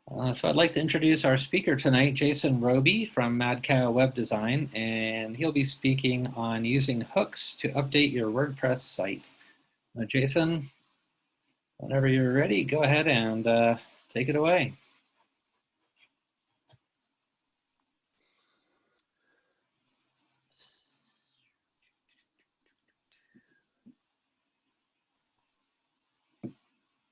So I'd like to introduce our speaker tonight, Jason Robie from Mad Cow Web Design, and he'll be speaking on using hooks to update your WordPress site. Now, Jason, whenever you're ready, go ahead and take it away.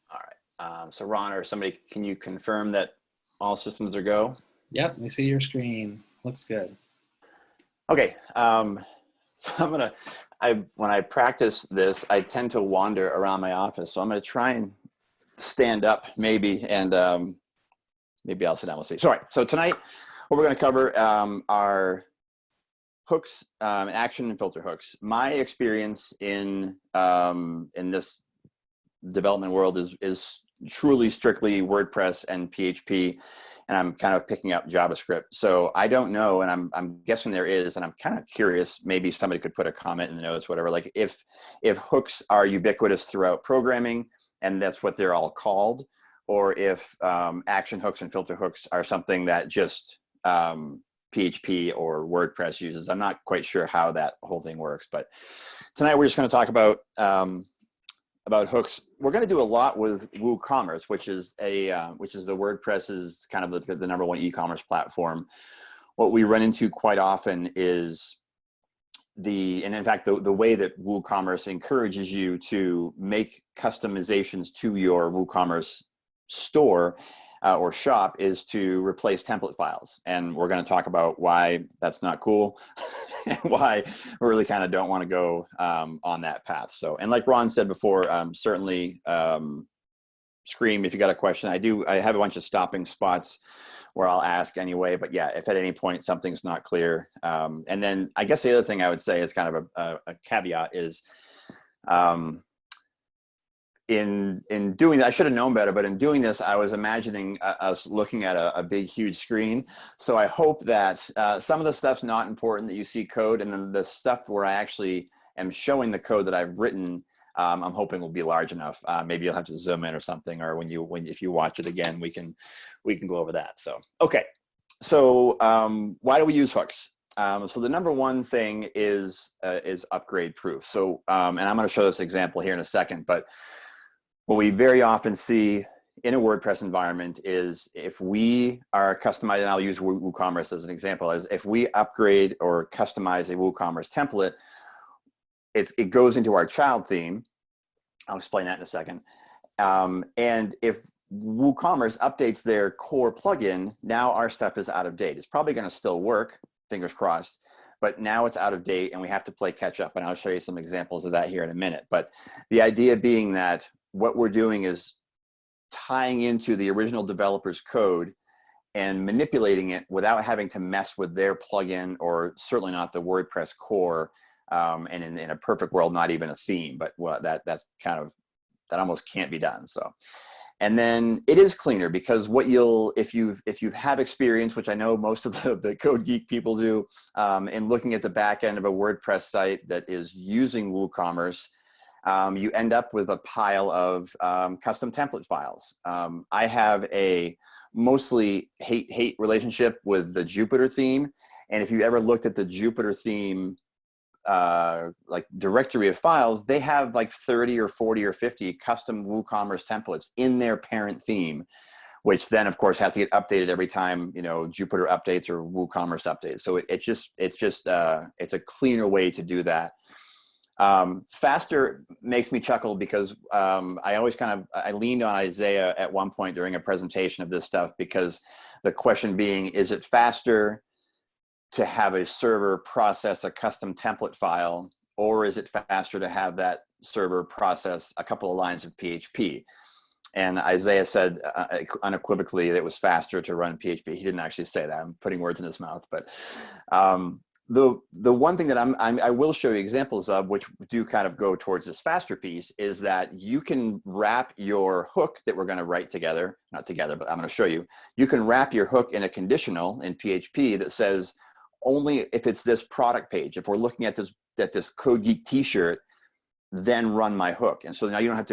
All right. So Ron or somebody, can you confirm that all systems are go? Yep, we see your screen. Looks good. Okay. So when I practice this, I tend to wander around my office. So I'm gonna try and stand up maybe, and maybe I'll sit down, we'll see. Sorry. So tonight, what we're gonna cover are hooks, action and filter hooks. My experience in this development world is truly strictly WordPress and PHP, and I'm kind of picking up JavaScript. So I don't know, and I'm guessing there is, and I'm kind of curious, maybe somebody could put a comment in the notes, whatever, like if hooks are ubiquitous throughout programming and that's what they're all called, or if action hooks and filter hooks are something that just PHP or WordPress uses. I'm not quite sure how that whole thing works, but tonight we're just going to talk about hooks. We're going to do a lot with WooCommerce, which is the WordPress's kind of the number one e-commerce platform. What we run into quite often is and in fact, the way that WooCommerce encourages you to make customizations to your WooCommerce store or shop is to replace template files. And we're going to talk about why that's not cool and why we really kind of don't want to go on that path. So, and like Ron said before, certainly scream if you got a question. I have a bunch of stopping spots where I'll ask anyway, but yeah, if at any point something's not clear. And then I guess the other thing I would say is kind of a caveat is, in doing that, I should have known better, but in doing this, I was imagining us looking at a big, huge screen. So I hope that some of the stuff's not important that you see code, and then the stuff where I actually am showing the code that I've written, I'm hoping will be large enough. Maybe you'll have to zoom in or something, or if you watch it again, we can go over that. So, okay. So why do we use hooks? So the number one thing is upgrade proof. So, and I'm going to show this example here in a second, but what we very often see in a WordPress environment is if we are customizing, and I'll use WooCommerce as an example, is if we upgrade or customize a WooCommerce template, it goes into our child theme. I'll explain that in a second. And if WooCommerce updates their core plugin, now our stuff is out of date. It's probably going to still work, fingers crossed, but now it's out of date and we have to play catch up. And I'll show you some examples of that here in a minute. But the idea being that what we're doing is tying into the original developer's code and manipulating it without having to mess with their plugin, or certainly not the WordPress core, and in a perfect world, not even a theme. But well, that's kind of, that almost can't be done. So, and then it is cleaner because what if you have experience, which I know most of the CodeGeek people do, in looking at the back end of a WordPress site that is using WooCommerce, you end up with a pile of custom template files. I have a mostly hate relationship with the Jupyter theme. And if you ever looked at the Jupyter theme, like directory of files, they have like 30 or 40 or 50 custom WooCommerce templates in their parent theme, which then of course have to get updated every time, you know, Jupyter updates or WooCommerce updates. So it's a cleaner way to do that. Faster makes me chuckle because I always I leaned on Isaiah at one point during a presentation of this stuff, because the question being, is it faster to have a server process a custom template file, or is it faster to have that server process a couple of lines of PHP? And Isaiah said unequivocally that it was faster to run PHP. He didn't actually say that. I'm putting words in his mouth, but the one thing that I will show you examples of, which do kind of go towards this faster piece, is that you can wrap your hook that we're going to write together, not together, but I'm going to show you. You can wrap your hook in a conditional in PHP that says only if it's this product page. If we're looking at this CodeGeek t-shirt, then run my hook. And so now you don't have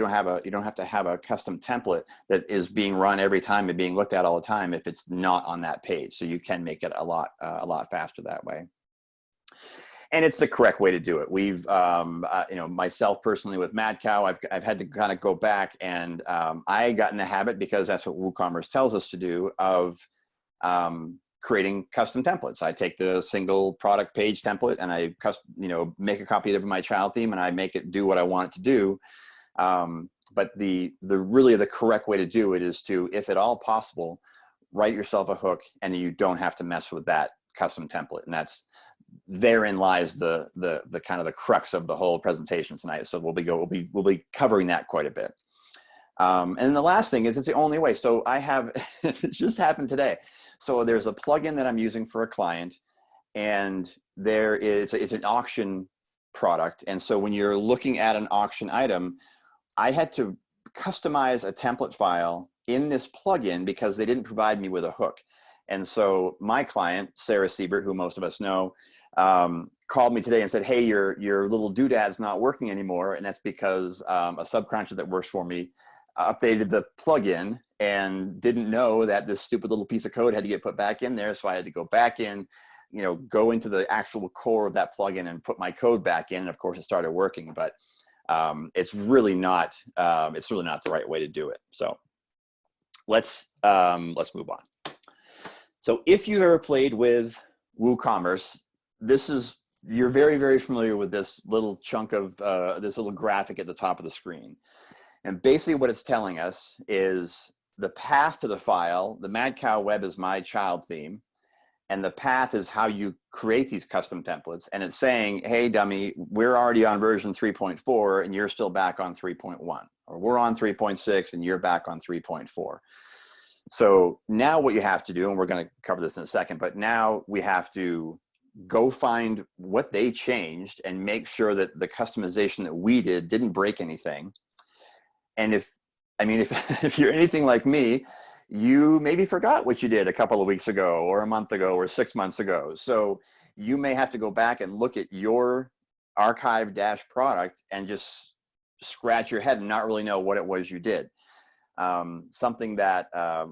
to have a custom template that is being run every time and being looked at all the time if it's not on that page. So you can make it a lot faster that way. And it's the correct way to do it. We've, you know, myself personally with MadCow, I've had to kind of go back and I got in the habit, because that's what WooCommerce tells us to do, of creating custom templates. I take the single product page template and I make a copy of my child theme and I make it do what I want it to do. But the really the correct way to do it is to, if at all possible, write yourself a hook, and you don't have to mess with that custom template. And therein lies the kind of the crux of the whole presentation tonight. So we'll be covering that quite a bit. And the last thing is, it's the only way. So I have, it just happened today. So there's a plugin that I'm using for a client, and it's an auction product. And so when you're looking at an auction item, I had to customize a template file in this plugin because they didn't provide me with a hook. And so my client, Sarah Siebert, who most of us know, called me today and said, hey, your little doodad's not working anymore. And that's because a subcontractor that works for me updated the plugin and didn't know that this stupid little piece of code had to get put back in there. So I had to go back in, go into the actual core of that plugin and put my code back in. And of course it started working, but it's really not the right way to do it. So let's move on. So if you've ever played with WooCommerce, you're very, very familiar with this little chunk of this little graphic at the top of the screen. And basically what it's telling us is the path to the file. The Mad Cow Web is my child theme, and the path is how you create these custom templates. And it's saying, hey, dummy, we're already on version 3.4 and you're still back on 3.1, or we're on 3.6 and you're back on 3.4. So now what you have to do, and we're going to cover this in a second, but now we have to go find what they changed and make sure that the customization that we did didn't break anything. And if you're anything like me, you maybe forgot what you did a couple of weeks ago or a month ago or 6 months ago. So you may have to go back and look at your archive product and just scratch your head and not really know what it was you did. Something that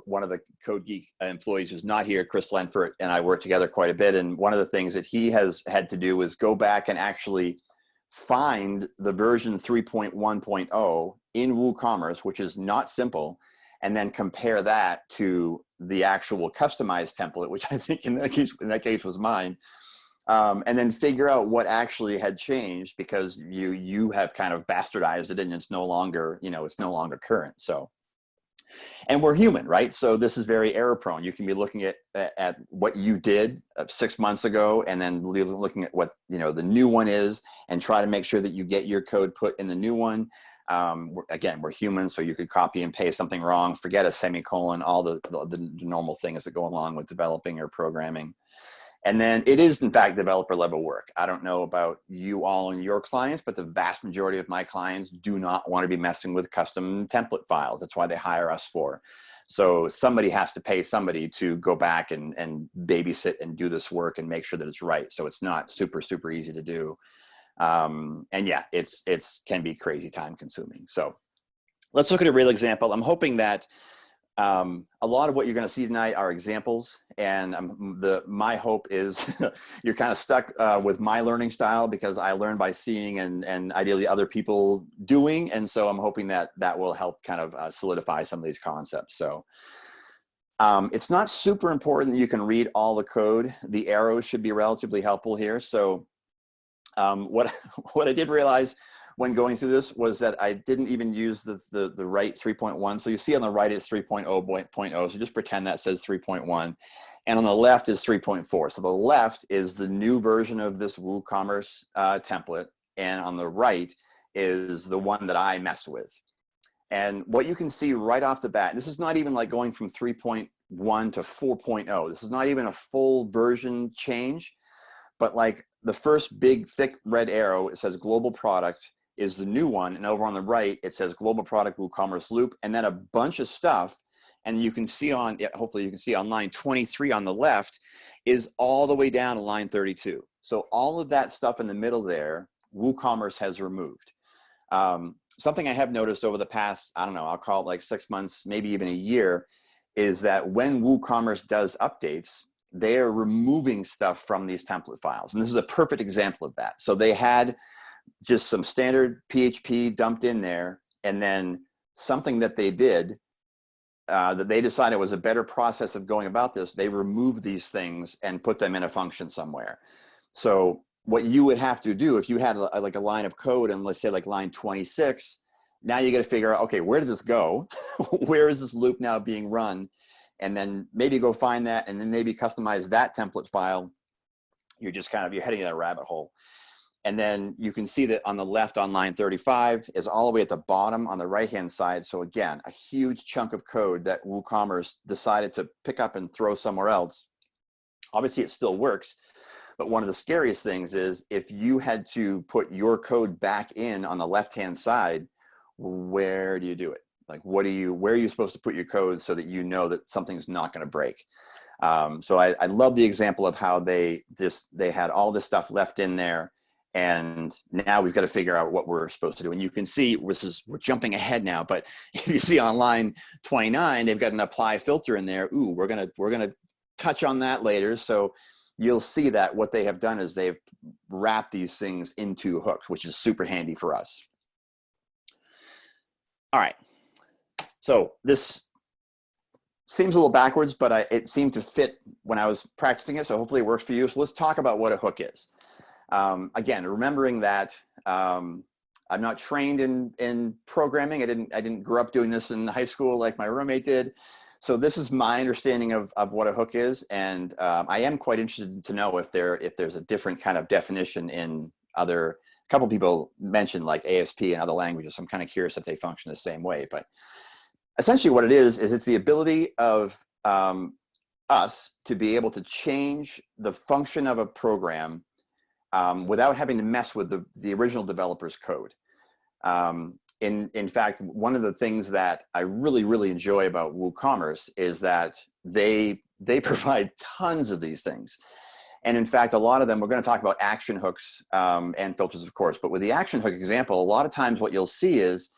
one of the CodeGeek employees who's not here, Chris Lenfert, and I work together quite a bit. And one of the things that he has had to do is go back and actually find the version 3.1.0 in WooCommerce, which is not simple, and then compare that to the actual customized template, which I think in that case was mine. And then figure out what actually had changed, because you have kind of bastardized it and it's no longer, it's no longer current. So, and we're human, right? So this is very error prone. You can be looking at what you did 6 months ago and then looking at what, the new one is, and try to make sure that you get your code put in the new one. Again, we're human, so you could copy and paste something wrong, forget a semicolon, all the normal things that go along with developing or programming. And then it is, in fact, developer level work. I don't know about you all and your clients, but the vast majority of my clients do not want to be messing with custom template files. That's why they hire us for. So somebody has to pay somebody to go back and babysit and do this work and make sure that it's right. So it's not super, super easy to do. And yeah, it's can be crazy time consuming. So let's look at a real example. I'm hoping that a lot of what you're going to see tonight are examples, and my hope is you're kind of stuck with my learning style, because I learn by seeing and ideally other people doing, and so I'm hoping that will help kind of solidify some of these concepts. So it's not super important that you can read all the code. The arrows should be relatively helpful here. So what I did realize when going through this was that I didn't even use the right 3.1. So you see on the right, it's 3.0.0. So just pretend that says 3.1. And on the left is 3.4. So the left is the new version of this WooCommerce template. And on the right is the one that I messed with. And what you can see right off the bat, this is not even like going from 3.1 to 4.0. This is not even a full version change. But like the first big thick red arrow, it says global product is the new one. And over on the right, it says global product WooCommerce loop, and then a bunch of stuff. And you can see hopefully you can see on line 23 on the left is all the way down to line 32. So all of that stuff in the middle there, WooCommerce has removed. Something I have noticed over the past, I don't know, I'll call it like 6 months, maybe even a year, is that when WooCommerce does updates, they are removing stuff from these template files. And this is a perfect example of that. So they had just some standard PHP dumped in there, and then something that they did that they decided was a better process of going about this, they removed these things and put them in a function somewhere. So what you would have to do if you had like a line of code, and let's say like line 26, now you got to figure out, okay, where did this go? Where is this loop now being run? And then maybe go find that, and then maybe customize that template file. You're just kind of, you're heading in a rabbit hole. And then you can see that on the left on line 35 is all the way at the bottom on the right-hand side. So again, a huge chunk of code that WooCommerce decided to pick up and throw somewhere else. Obviously it still works, but one of the scariest things is if you had to put your code back in on the left-hand side, where do you do it? Like, where are you supposed to put your code so that you know that something's not going to break? So I love the example of how they had all this stuff left in there. And now we've got to figure out what we're supposed to do. And you can see, we're jumping ahead now, but if you see on line 29, they've got an apply filter in there. Ooh, we're gonna touch on that later. So you'll see that what they have done is they've wrapped these things into hooks, which is super handy for us. All right, so this seems a little backwards, but it seemed to fit when I was practicing it. So hopefully it works for you. So let's talk about what a hook is. Again, remembering that I'm not trained in programming. I didn't grow up doing this in high school like my roommate did. So this is my understanding of what a hook is, and I am quite interested to know if there's a different kind of definition in other. A couple people mentioned like ASP and other languages. So I'm kind of curious if they function the same way. But essentially, what it is it's the ability of us to be able to change the function of a program without having to mess with the original developer's code. In fact, one of the things that I really enjoy about WooCommerce is that they provide tons of these things. And in fact, a lot of them, we're going to talk about action hooks and filters, of course, but with the action hook example, a lot of times what you'll see is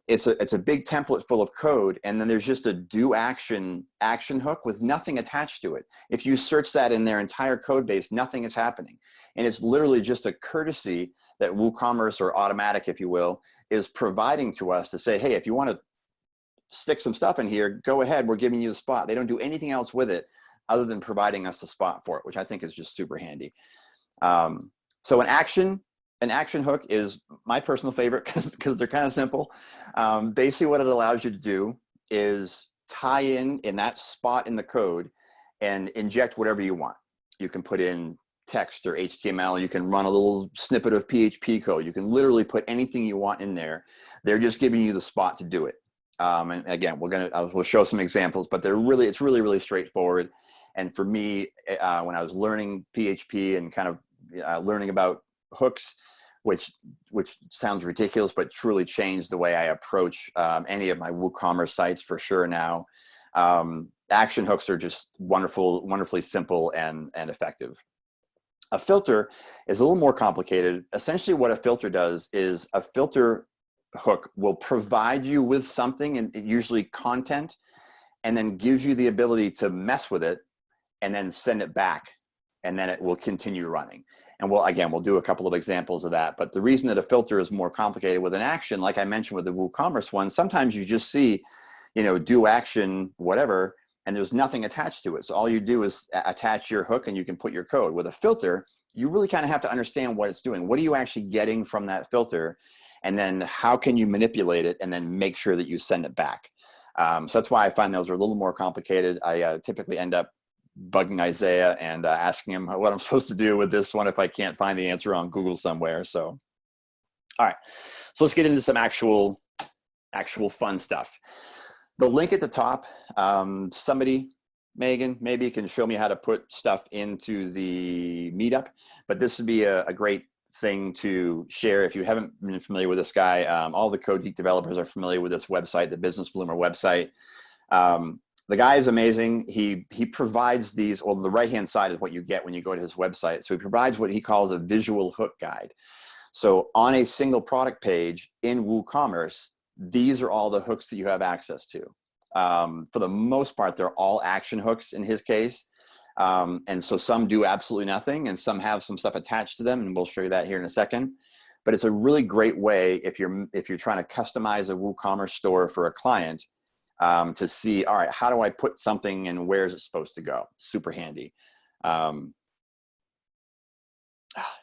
it's a big template full of code, and then there's just a do action hook with nothing attached to it. If you search that in their entire code base, nothing is happening. And it's literally just a courtesy that WooCommerce, or Automatic, if you will, is providing to us to say, hey, if you want to stick some stuff in here, go ahead, we're giving you the spot. They don't do anything else with it other than providing us a spot for it, which I think is just super handy. So an action hook is my personal favorite because they're kind of simple. Basically what it allows you to do is tie in that spot in the code and inject whatever you want. You can put in text or HTML, you can run a little snippet of PHP code. You can literally put anything you want in there. They're just giving you the spot to do it. And again, we'll show some examples, but it's really straightforward. And for me, when I was learning PHP and kind of learning about hooks, which sounds ridiculous, but truly changed the way I approach any of my WooCommerce sites for sure now. Action hooks are just wonderfully simple and effective. A filter is a little more complicated. Essentially what a filter does is a filter hook will provide you with something, and usually content, and then gives you the ability to mess with it and then send it back, and then it will continue running. And we'll do a couple of examples of that. But the reason that a filter is more complicated with an action, like I mentioned with the WooCommerce one, sometimes you just see, do action, whatever, and there's nothing attached to it. So all you do is attach your hook and you can put your code. With a filter, you really kind of have to understand what it's doing. What are you actually getting from that filter? And then how can you manipulate it and then make sure that you send it back? So that's why I find those are a little more complicated. I typically end up bugging Isaiah and asking him what I'm supposed to do with this one if I can't find the answer on Google somewhere. So, all right, so let's get into some actual fun stuff. The link at the top, somebody, Megan, maybe you can show me how to put stuff into the Meetup, but this would be a great thing to share. If you haven't been familiar with this guy, all the CodeGeek developers are familiar with this website, the Business Bloomer website. The guy is amazing. He provides these, the right-hand side is what you get when you go to his website. So he provides what he calls a visual hook guide. So on a single product page in WooCommerce, these are all the hooks that you have access to. For the most part, they're all action hooks in his case. And so some do absolutely nothing and some have some stuff attached to them, and we'll show you that here in a second. But it's a really great way if you're trying to customize a WooCommerce store for a client to see, all right, how do I put something and where is it supposed to go? Super handy.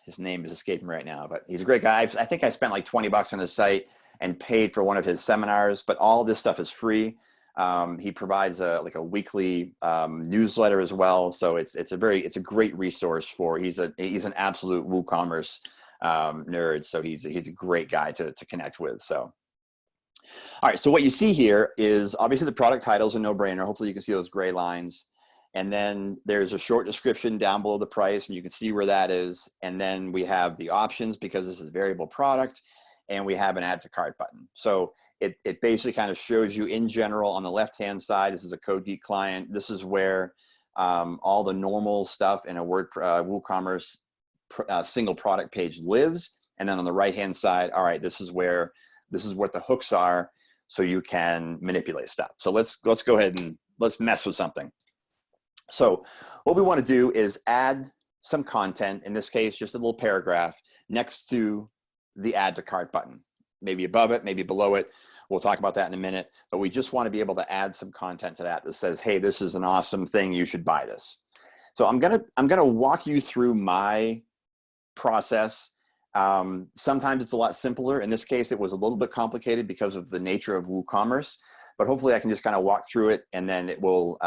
His name is escaping right now, but he's a great guy. I think I spent like 20 bucks on his site and paid for one of his seminars, but all this stuff is free. He provides like a weekly newsletter as well. So it's a great resource for, he's an absolute WooCommerce nerd. So he's a great guy to connect with. So, all right. So what you see here is obviously the product title is a no-brainer. Hopefully you can see those gray lines. And then there's a short description down below the price, and you can see where that is. And then we have the options because this is a variable product, and we have an add to cart button. So it basically kind of shows you in general on the left-hand side, this is a CodeGeek client. This is where all the normal stuff in a WooCommerce single product page lives. And then on the right-hand side, all right, this is what the hooks are, so you can manipulate stuff. So let's go ahead and let's mess with something. So what we want to do is add some content, in this case, just a little paragraph next to the add to cart button, maybe above it, maybe below it. We'll talk about that in a minute, but we just want to be able to add some content to that says, hey, this is an awesome thing. You should buy this. So I'm going to walk you through my process. Sometimes it's a lot simpler. In this case, it was a little bit complicated because of the nature of WooCommerce. But hopefully I can just kind of walk through it, and then it'll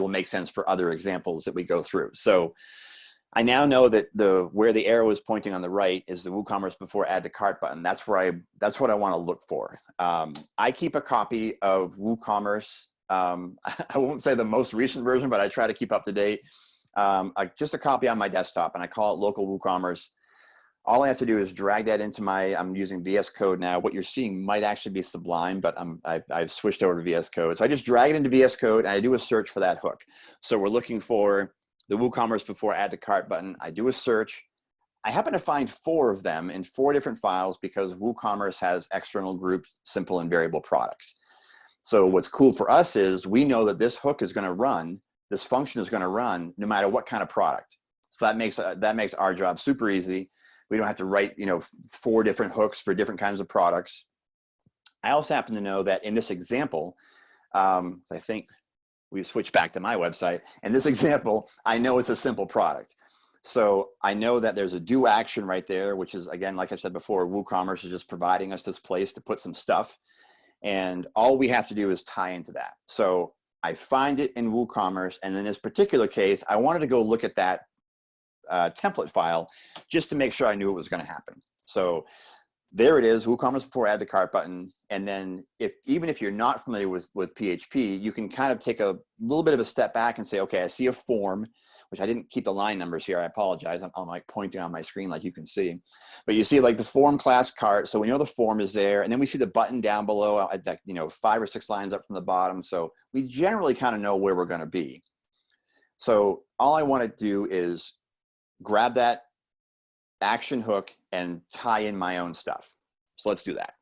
make sense for other examples that we go through. So I now know that where the arrow is pointing on the right is the WooCommerce before add to cart button. That's what I want to look for. I keep a copy of WooCommerce. I won't say the most recent version, but I try to keep up to date. Just a copy on my desktop, and I call it local WooCommerce. All I have to do is drag that into I'm using VS Code now. What you're seeing might actually be Sublime, but I've switched over to VS Code. So I just drag it into VS Code and I do a search for that hook. So we're looking for the WooCommerce before add to cart button. I do a search. I happen to find 4 of them in 4 different files because WooCommerce has external groups, simple and variable products. So what's cool for us is we know that this hook is going to run, this function is going to run no matter what kind of product. So that makes our job super easy. We don't have to write, 4 different hooks for different kinds of products. I also happen to know that in this example, I think we've switched back to my website. In this example, I know it's a simple product. So I know that there's a do action right there, which is, again, like I said before, WooCommerce is just providing us this place to put some stuff. And all we have to do is tie into that. So I find it in WooCommerce. And in this particular case, I wanted to go look at that template file just to make sure I knew what was going to happen. So there it is, WooCommerce before add to cart button. And then even if you're not familiar with PHP, you can kind of take a little bit of a step back and say, okay, I see a form, which I didn't keep the line numbers here. I apologize. I'm like pointing on my screen like you can see. But you see like the form class cart. So we know the form is there. And then we see the button down below at that, 5 or 6 lines up from the bottom. So we generally kind of know where we're going to be. So all I want to do is grab that action hook and tie in my own stuff. So let's do that.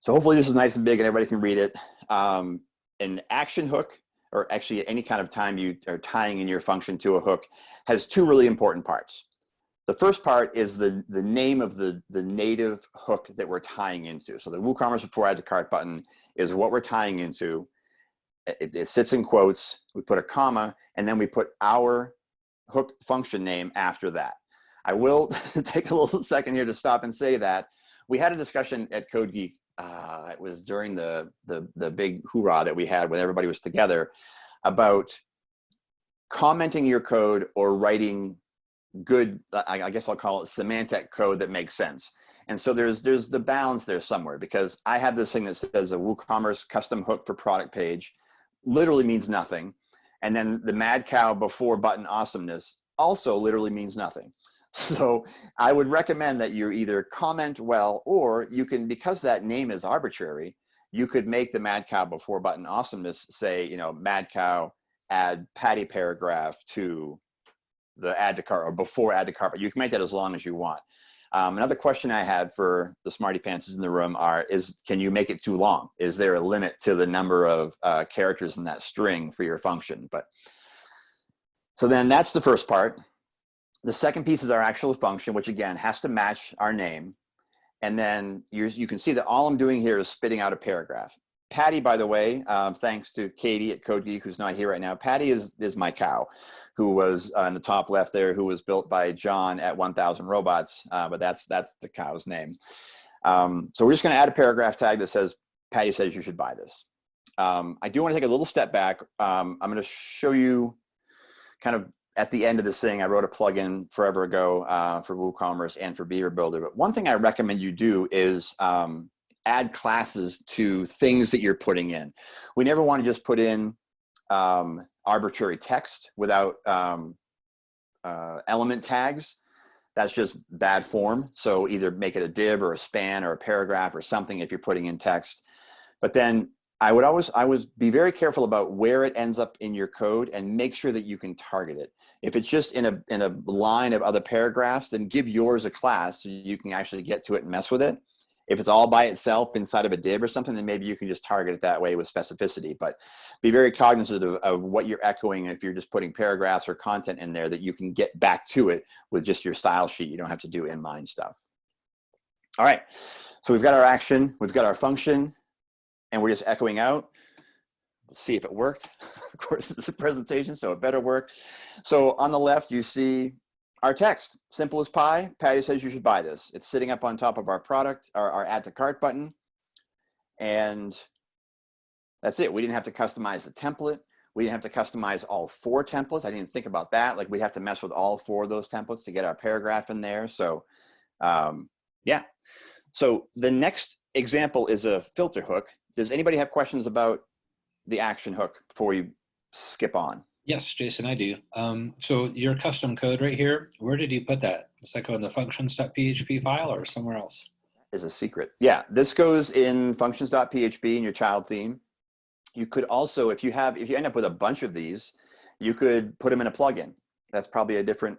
So hopefully this is nice and big and everybody can read it. An action hook, or actually any kind of time you are tying in your function to a hook, has 2 really important parts. The first part is the name of the native hook that we're tying into. So the WooCommerce before add to cart button is what we're tying into. It sits in quotes. We put a comma, and then we put our hook function name after that. I will take a little second here to stop and say that we had a discussion at CodeGeek. It was during the big hoorah that we had when everybody was together about commenting your code or writing good, I guess I'll call it semantic code that makes sense. And so there's the balance there somewhere, because I have this thing that says a WooCommerce custom hook for product page literally means nothing. And then the mad cow before button awesomeness also literally means nothing. So I would recommend that you either comment well, or you can, because that name is arbitrary, you could make the mad cow before button awesomeness say, mad cow add patty paragraph to the add to cart or before add to cart, but you can make that as long as you want. Another question I had for the smarty pants in the room can you make it too long? Is there a limit to the number of characters in that string for your function? So then that's the first part. The second piece is our actual function, which again has to match our name. And then you can see that all I'm doing here is spitting out a paragraph. Patty, by the way, thanks to Katie at CodeGeek, who's not here right now. Patty is my cow, who was in the top left there, who was built by John at 1000 Robots, but that's the cow's name. So we're just gonna add a paragraph tag that says, Patty says you should buy this. I do wanna take a little step back. I'm gonna show you kind of at the end of this thing. I wrote a plugin forever ago for WooCommerce and for Beaver Builder, but one thing I recommend you do is add classes to things that you're putting in. We never want to just put in arbitrary text without element tags. That's just bad form. So either make it a div or a span or a paragraph or something if you're putting in text. But then I would be very careful about where it ends up in your code and make sure that you can target it. If it's just in a line of other paragraphs, then give yours a class so you can actually get to it and mess with it. If it's all by itself inside of a div or something, then maybe you can just target it that way with specificity. But be very cognizant of what you're echoing if you're just putting paragraphs or content in there, that you can get back to it with just your style sheet. You don't have to do inline stuff. All right, so we've got our action, we've got our function, and we're just echoing out. Let's see if it worked. Of course, it's a presentation, so it better work. So on the left, you see our text, simple as pie. Patty says you should buy this. It's sitting up on top of our product, our add to cart button. And that's it. We didn't have to customize the template. We didn't have to customize all 4 templates. I didn't think about that. Like, we'd have to mess with all 4 of those templates to get our paragraph in there. So yeah. So the next example is a filter hook. Does anybody have questions about the action hook before we skip on? Yes, Jason, I do. So your custom code right here, where did you put that? Does that go in the functions.php file or somewhere else? Is a secret. Yeah, this goes in functions.php in your child theme. You could also, if you end up with a bunch of these, you could put them in a plugin. That's probably a different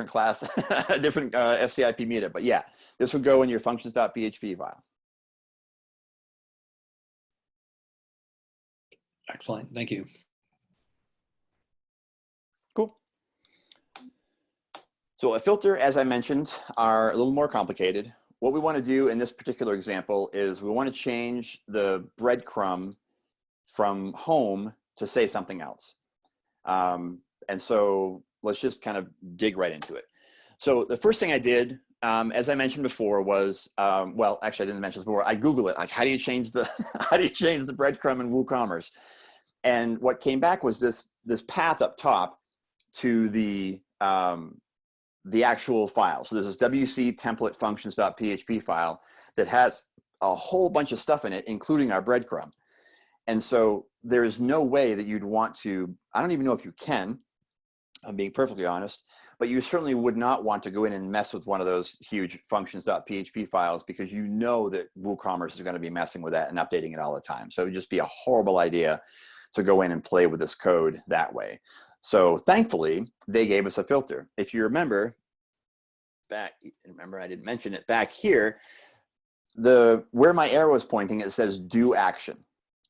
class, a different FCIP Meetup. But yeah, this would go in your functions.php file. Excellent, thank you. Cool. So a filter, as I mentioned, are a little more complicated. What we want to do in this particular example is we want to change the breadcrumb from home to say something else. And so let's just kind of dig right into it. So the first thing I did, as I mentioned before, was well, actually I didn't mention this before. I Googled it, like, how do you change the breadcrumb in WooCommerce? And what came back was this path up top to the actual file. So there's this WC template functions.php file that has a whole bunch of stuff in it, including our breadcrumb. And so there is no way that you'd want to, I don't even know if you can, I'm being perfectly honest, but you certainly would not want to go in and mess with one of those huge functions.php files, because you know that WooCommerce is going to be messing with that and updating it all the time. So it would just be a horrible idea to go in and play with this code that way. So thankfully, they gave us a filter. If you remember, I didn't mention it, back here, where my arrow is pointing, it says do action.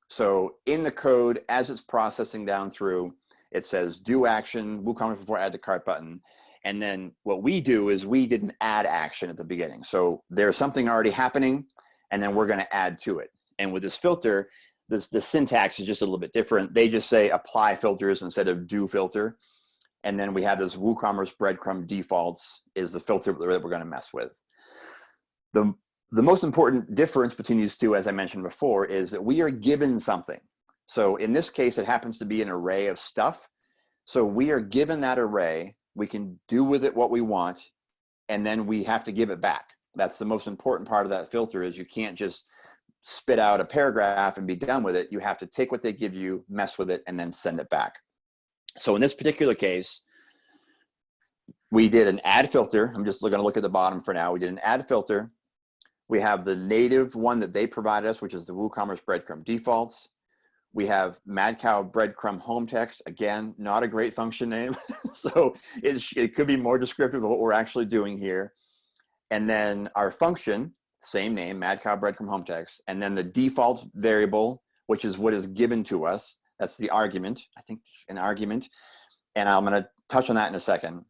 So in the code, as it's processing down through, it says do action, WooCommerce before add to cart button. And then what we do is we did an add action at the beginning. So there's something already happening, and then we're going to add to it. And with this filter, the syntax is just a little bit different. They just say apply filters instead of do filter. And then we have this WooCommerce breadcrumb defaults is the filter that we're going to mess with. The most important difference between these two, as I mentioned before, is that we are given something. So in this case, it happens to be an array of stuff. So we are given that array. We can do with it what we want, and then we have to give it back. That's the most important part of that filter, is you can't just spit out a paragraph and be done with it. You have to take what they give you, mess with it, and then send it back. So in this particular case, we did an add filter. I'm just going to look at the bottom for now. We did an add filter. We have the native one that they provided us, which is the WooCommerce breadcrumb defaults. We have Mad Cow breadcrumb home text. Again, not a great function name. So it could be more descriptive of what we're actually doing here. And then our function, same name, mad cow breadcrumb home text, and then the default variable, which is what is given to us. That's the argument. I think it's an argument. And I'm going to touch on that in a second.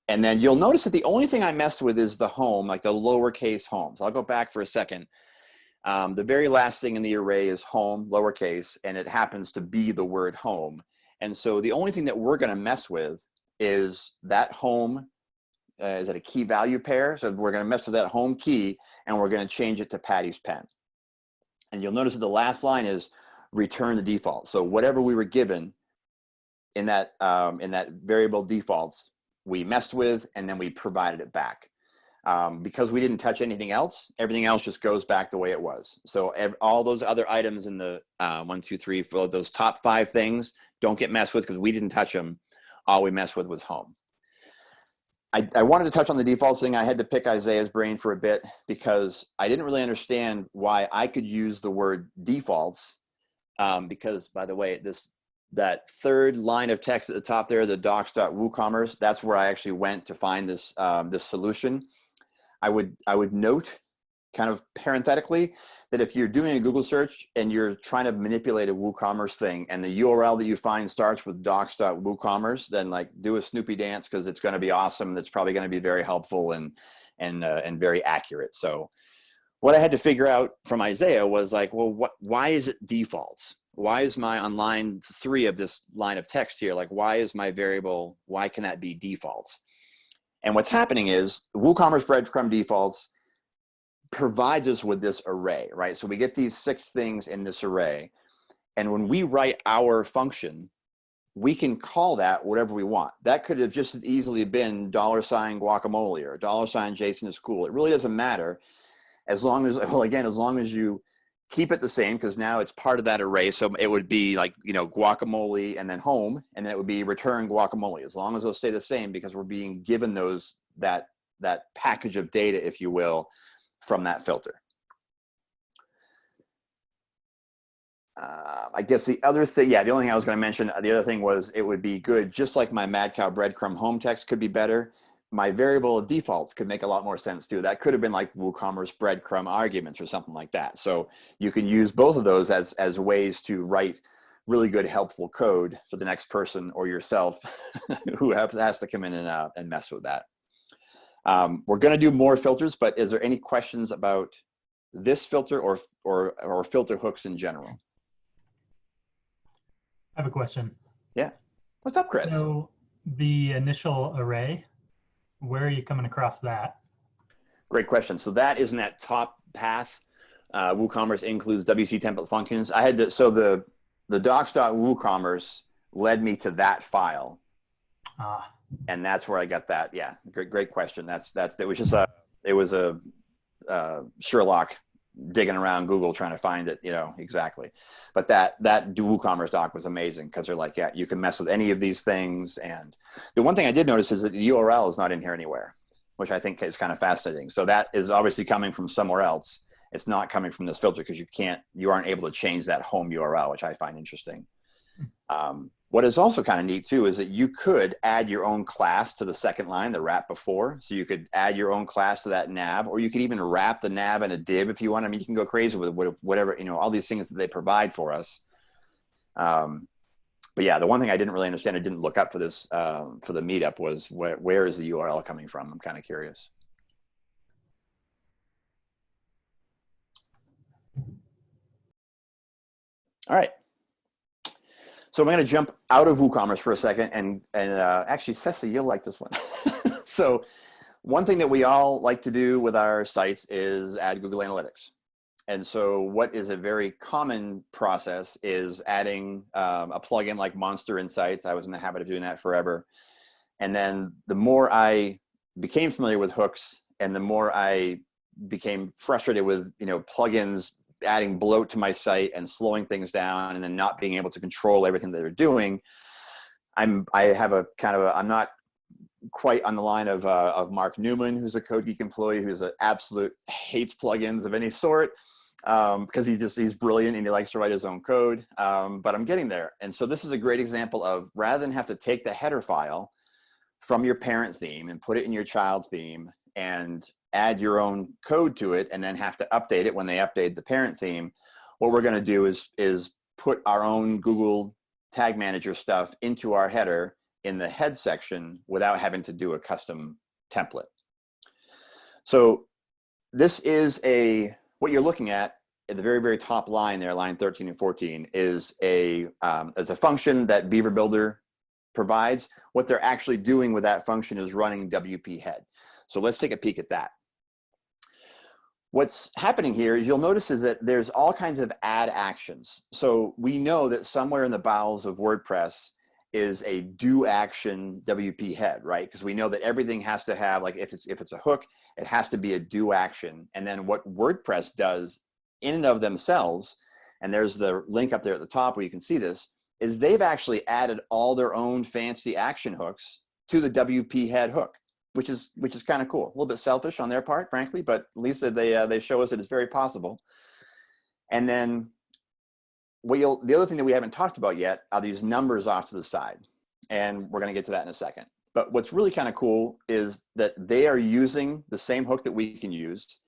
And then you'll notice that the only thing I messed with is the home, like the lowercase home. So I'll go back for a second. The very last thing in the array is home, lowercase, and it happens to be the word home. And so the only thing that we're going to mess with is that home. Is it a key value pair? So we're going to mess with that home key, and we're going to change it to Patty's pen. And you'll notice that the last line is return the default. So whatever we were given in that variable defaults, we messed with, and then we provided it back. Because we didn't touch anything else, everything else just goes back the way it was. So all those other items in the 1, 2, 3, 4, those top 5 things don't get messed with because we didn't touch them. All we messed with was home. I wanted to touch on the defaults thing. I had to pick Isaiah's brain for a bit because I didn't really understand why I could use the word defaults. Because, by the way, that third line of text at the top there, the docs.woocommerce, that's where I actually went to find this this solution. I would note, kind of parenthetically, that if you're doing a Google search and you're trying to manipulate a WooCommerce thing and the URL that you find starts with docs.woocommerce, then like do a Snoopy dance because it's going to be awesome. That's probably going to be very helpful and very accurate. So what I had to figure out from Isaiah was like, well, why is it defaults? Why is on line 3 of this line of text here, like why is my variable, why can that be defaults? And what's happening is WooCommerce breadcrumb defaults provides us with this array, right? So we get these 6 things in this array. And when we write our function, we can call that whatever we want. That could have just as easily been $guacamole or $Jason is cool. It really doesn't matter as long as, well, again, as long as you keep it the same, because now it's part of that array. So it would be like, guacamole and then home, and then it would be return guacamole, as long as those stay the same, because we're being given that package of data, if you will, from that filter. I guess the other thing, the only thing I was going to mention, the other thing was it would be good, just like my mad cow breadcrumb home text could be better, my variable defaults could make a lot more sense too. That could have been like WooCommerce breadcrumb arguments or something like that. So you can use both of those as ways to write really good, helpful code for the next person or yourself who has to come in and mess with that. We're going to do more filters, but is there any questions about this filter or filter hooks in general? I have a question. Yeah. What's up, Chris? So the initial array, where are you coming across that? Great question. So that is in that top path. WooCommerce includes WC template functions. I had to, so the docs.woocommerce led me to that file. And that's where I got that. Yeah, great question. It was a Sherlock digging around Google trying to find it, exactly. But that WooCommerce doc was amazing because they're like, yeah, you can mess with any of these things. And the one thing I did notice is that the URL is not in here anywhere, which I think is kind of fascinating. So that is obviously coming from somewhere else. It's not coming from this filter because you aren't able to change that home URL, which I find interesting. What is also kind of neat too is that you could add your own class to the second line, the wrap before. So you could add your own class to that nav, or you could even wrap the nav in a div if you want. I mean, you can go crazy with whatever, all these things that they provide for us. But yeah, the one thing I didn't really understand, I didn't look up for this, for the meetup, was where is the URL coming from? I'm kind of curious. All right. So I'm going to jump out of WooCommerce for a second, and actually, Ceci, you'll like this one. So one thing that we all like to do with our sites is add Google Analytics. And so what is a very common process is adding a plugin like Monster Insights. I was in the habit of doing that forever. And then the more I became familiar with hooks and the more I became frustrated with, plugins adding bloat to my site and slowing things down and then not being able to control everything that they're doing, I'm not quite on the line of Mark Newman, who's a CodeGeek employee, who's an absolute hates plugins of any sort, because he's brilliant and he likes to write his own code. But I'm getting there. And so this is a great example of, rather than have to take the header file from your parent theme and put it in your child theme and add your own code to it and then have to update it when they update the parent theme. What we're going to do is put our own Google Tag Manager stuff into our header in the head section without having to do a custom template. So this is what you're looking at the very, very top line there, line 13 and 14, is a function that Beaver Builder provides. What they're actually doing with that function is running WP head. So let's take a peek at that. What's happening here is you'll notice is that there's all kinds of add actions. So we know that somewhere in the bowels of WordPress is a do action WP head, right? Because we know that everything has to have, like if it's a hook, it has to be a do action. And then what WordPress does in and of themselves, and there's the link up there at the top where you can see this, is they've actually added all their own fancy action hooks to the WP head hook, which is kind of cool. A little bit selfish on their part, frankly, but at least they show us that it's very possible. And then the other thing that we haven't talked about yet are these numbers off to the side, and we're going to get to that in a second. But what's really kind of cool is that they are using the same hook that we can use,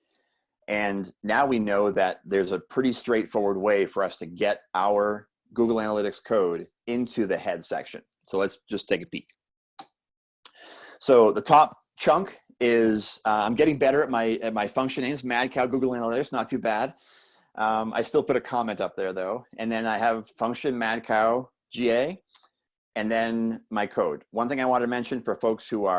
and now we know that there's a pretty straightforward way for us to get our Google Analytics code into the head section. So let's just take a peek. So the top chunk is, I'm getting better at my function names, Mad Cow Google Analytics, not too bad. I still put a comment up there though. And then I have function Mad Cow GA, and then my code. One thing I want to mention for folks who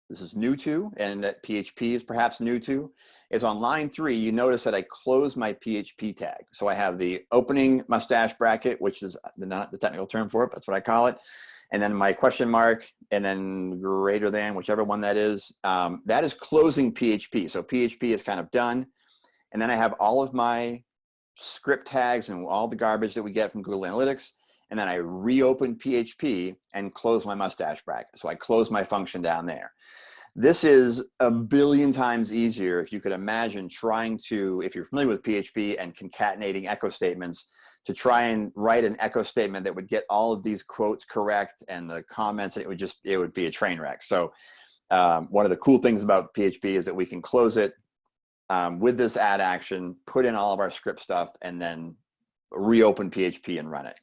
this is new to, and that PHP is perhaps new to, is on line 3, you notice that I close my PHP tag. So I have the opening mustache bracket, which is not the technical term for it, but that's what I call it. And then my question mark, and then greater than, whichever one that is closing PHP. So PHP is kind of done. And then I have all of my script tags and all the garbage that we get from Google Analytics. And then I reopen PHP and close my mustache bracket. So I close my function down there. This is a billion times easier if you could imagine trying to, if you're familiar with PHP and concatenating echo statements, to try and write an echo statement that would get all of these quotes correct and the comments, and it would be a train wreck. So one of the cool things about PHP is that we can close it with this add action, put in all of our script stuff, and then reopen PHP and run it.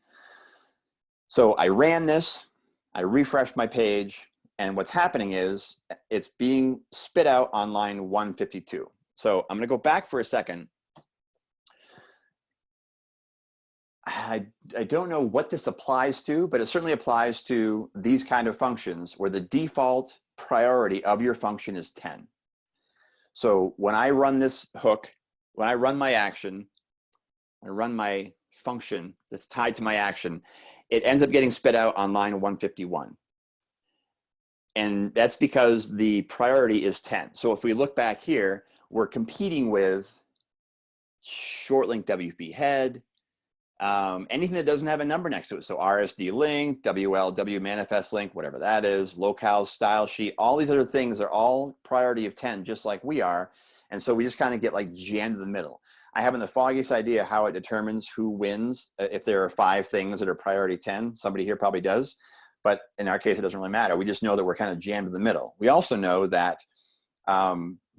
So I ran this, I refreshed my page, and what's happening is it's being spit out on line 152. So I'm gonna go back for a second. I don't know what this applies to, but it certainly applies to these kind of functions where the default priority of your function is 10. So when I run this hook, when I run my action, I run my function that's tied to my action, it ends up getting spit out on line 151. And that's because the priority is 10. So if we look back here, we're competing with short link WP head, anything that doesn't have a number next to it. So RSD link, WLW manifest link, whatever that is, locale style sheet, all these other things are all priority of 10, just like we are. And so we just kind of get like jammed in the middle. I haven't the foggiest idea how it determines who wins. If there are 5 things that are priority 10, somebody here probably does. But in our case, it doesn't really matter. We just know that we're kind of jammed in the middle. We also know that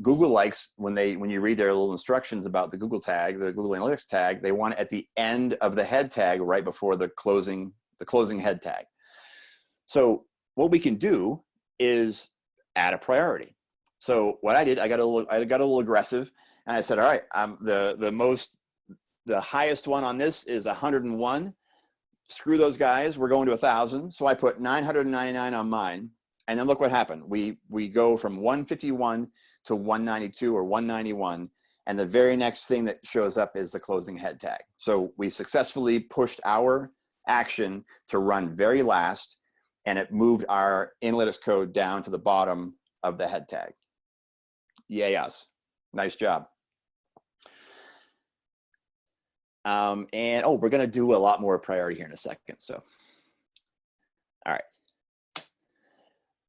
Google likes, when you read their little instructions about the Google tag, the Google Analytics tag, they want it at the end of the head tag, right before the closing head tag. So what we can do is add a priority. So what I did, I got a little aggressive, and I said, all right, the highest one on this is 101. Screw those guys, we're going to 1,000. So I put 999 on mine, and then look what happened. We go from 151 to 192 or 191, and the very next thing that shows up is the closing head tag. So we successfully pushed our action to run very last, and it moved our analytics code down to the bottom of the head tag. Yay us. Nice job. And oh, we're going to do a lot more priority here in a second. So, all right.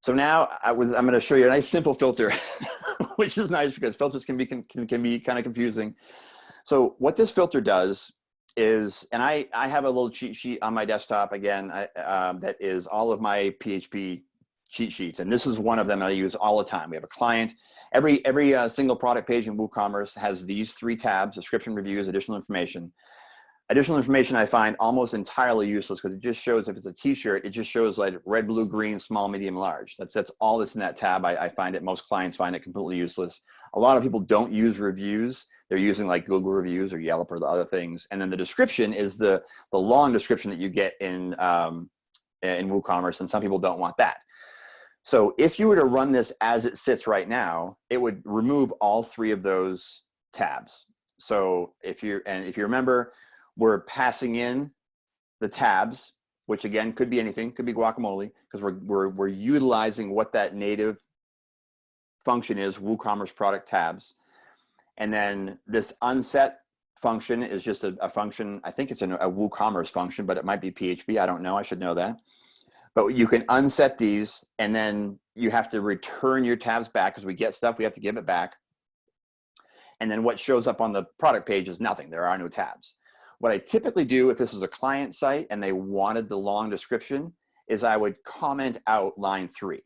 So now I'm going to show you a nice simple filter, which is nice because filters can be kind of confusing. So what this filter does is, and I have a little cheat sheet on my desktop again, that is all of my PHP cheat sheets, and this is one of them I use all the time. We have a client. Every single product page in WooCommerce has these 3 tabs: description, reviews, additional information. Additional information I find almost entirely useless because it just shows, if it's a t-shirt, it just shows like red, blue, green, small, medium, large. That's all that's in that tab. I find it, most clients find it completely useless. A lot of people don't use reviews. They're using like Google reviews or Yelp or the other things. And then the description is the long description that you get in WooCommerce, and some people don't want that. So if you were to run this as it sits right now, it would remove all 3 of those tabs. So if you remember, we're passing in the tabs, which again could be anything, could be guacamole, because we're utilizing what that native function is, WooCommerce product tabs. And then this unset function is just a function. I think it's a WooCommerce function, but it might be PHP. I don't know. I should know that. But you can unset these, and then you have to return your tabs back, because we get stuff, we have to give it back. And then what shows up on the product page is nothing. There are no tabs. What I typically do if this is a client site and they wanted the long description is I would comment out line 3.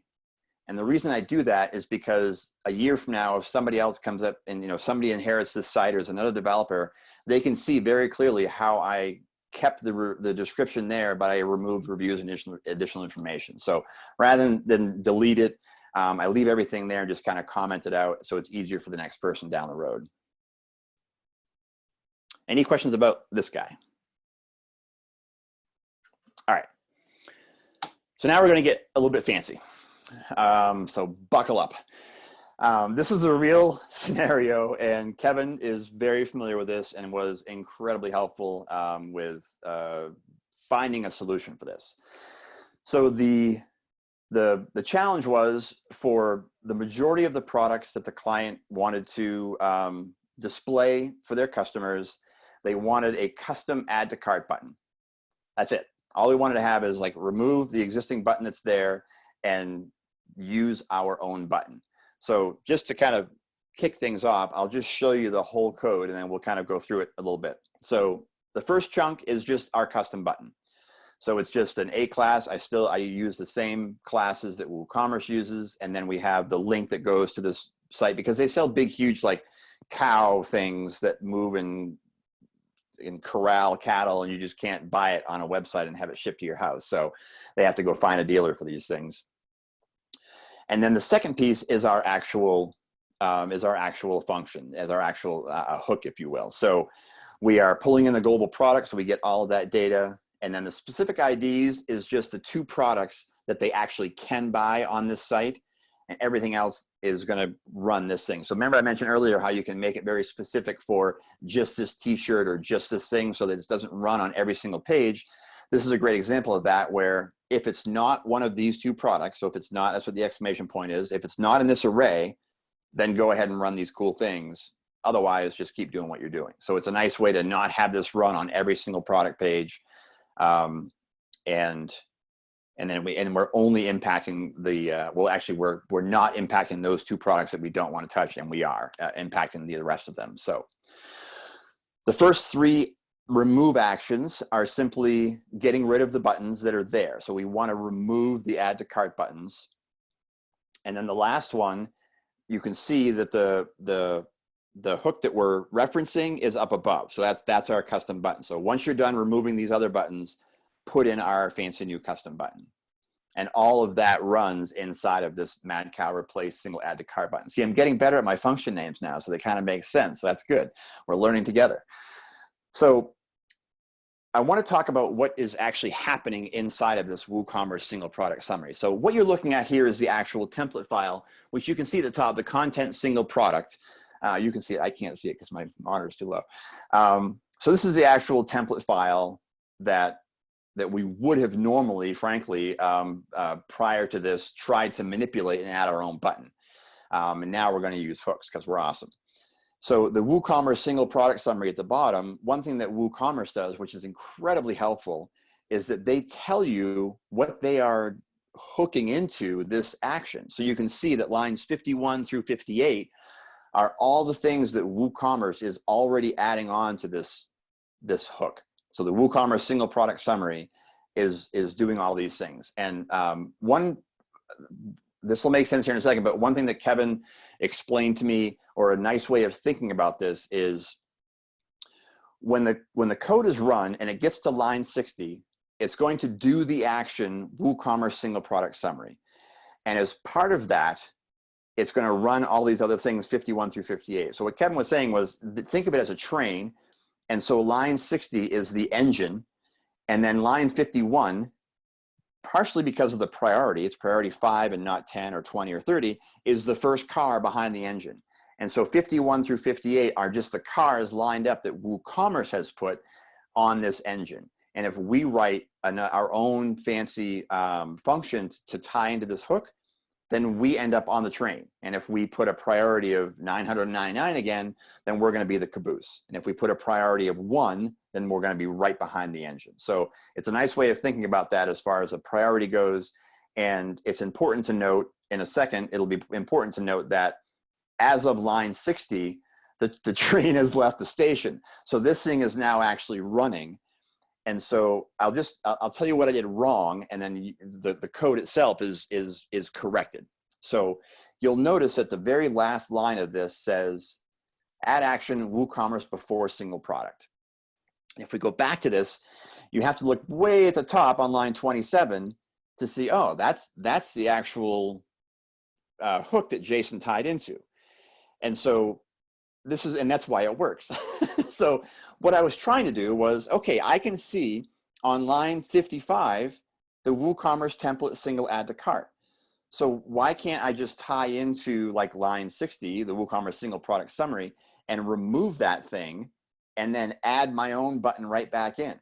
And the reason I do that is because a year from now, if somebody else comes up and somebody inherits this site, or is another developer, they can see very clearly how I kept the description there, but I removed reviews and additional information. So rather than delete it, I leave everything there and just kind of comment it out, so it's easier for the next person down the road. Any questions about this guy? All right. So now we're going to get a little bit fancy. So buckle up. This is a real scenario, and Kevin is very familiar with this and was incredibly helpful with finding a solution for this. So the challenge was, for the majority of the products that the client wanted to display for their customers, they wanted a custom add to cart button. That's it. All we wanted to have is like remove the existing button that's there and use our own button. So just to kind of kick things off, I'll just show you the whole code, and then we'll kind of go through it a little bit. So the first chunk is just our custom button. So it's just an A class. I use the same classes that WooCommerce uses, and then we have the link that goes to this site, because they sell big, huge like cow things that move and corral cattle, and you just can't buy it on a website and have it shipped to your house. So they have to go find a dealer for these things. And then the second piece is our actual function, as our actual hook, if you will. So we are pulling in the global product, so we get all of that data. And then the specific IDs is just the 2 products that they actually can buy on this site, and everything else is going to run this thing. So remember I mentioned earlier how you can make it very specific for just this t-shirt or just this thing, so that it doesn't run on every single page. This is a great example of that, where if it's not one of these 2 products, so if it's not, that's what the exclamation point is, if it's not in this array, then go ahead and run these cool things. Otherwise, just keep doing what you're doing. So it's a nice way to not have this run on every single product page. And we're only impacting the, well, actually we're not impacting those 2 products that we don't want to touch, and we are impacting the rest of them. So the first 3 remove actions are simply getting rid of the buttons that are there. So we want to remove the add to cart buttons. And then the last one, you can see that the hook that we're referencing is up above. So that's our custom button. So once you're done removing these other buttons, put in our fancy new custom button. And all of that runs inside of this mad cow replace single add to cart button. See, I'm getting better at my function names now, so they kind of make sense. So that's good. We're learning together. So I want to talk about what is actually happening inside of this WooCommerce single product summary. So what you're looking at here is the actual template file, which you can see at the top, the content single product. You can see it. I can't see it because my monitor is too low. So this is the actual template file that we would have normally, frankly, prior to this, tried to manipulate and add our own button. And now we're going to use hooks because we're awesome. So the WooCommerce single product summary at the bottom, one thing that WooCommerce does, which is incredibly helpful, is that they tell you what they are hooking into this action. So you can see that lines 51 through 58 are all the things that WooCommerce is already adding on to this hook. So the WooCommerce single product summary is doing all these things. And one this will make sense here in a second, but one thing that Kevin explained to me, or a nice way of thinking about this, is when the code is run and it gets to line 60, it's going to do the action WooCommerce single product summary. And as part of that, it's going to run all these other things 51 through 58. So what Kevin was saying was, think of it as a train. And so line 60 is the engine. And then line 51, partially because of the priority, it's priority 5 and not 10 or 20 or 30, is the first car behind the engine. And so 51 through 58 are just the cars lined up that WooCommerce has put on this engine. And if we write our own fancy function to tie into this hook, then we end up on the train. And if we put a priority of 999 again, then we're going to be the caboose. And if we put a priority of 1, then we're going to be right behind the engine. So it's a nice way of thinking about that as far as a priority goes. And it's important to note, in a second, it'll be important to note that as of line 60, the train has left the station. So this thing is now actually running. And so I'll tell you what I did wrong, and then the code itself is corrected. So you'll notice that the very last line of this says, add action WooCommerce before single product. If we go back to this, you have to look way at the top on line 27 to see, oh, that's the actual hook that Jason tied into. And so that's why it works. So what I was trying to do was, okay, I can see on line 55, the WooCommerce template single add to cart. So why can't I just tie into like line 60, the WooCommerce single product summary, and remove that thing and then add my own button right back in?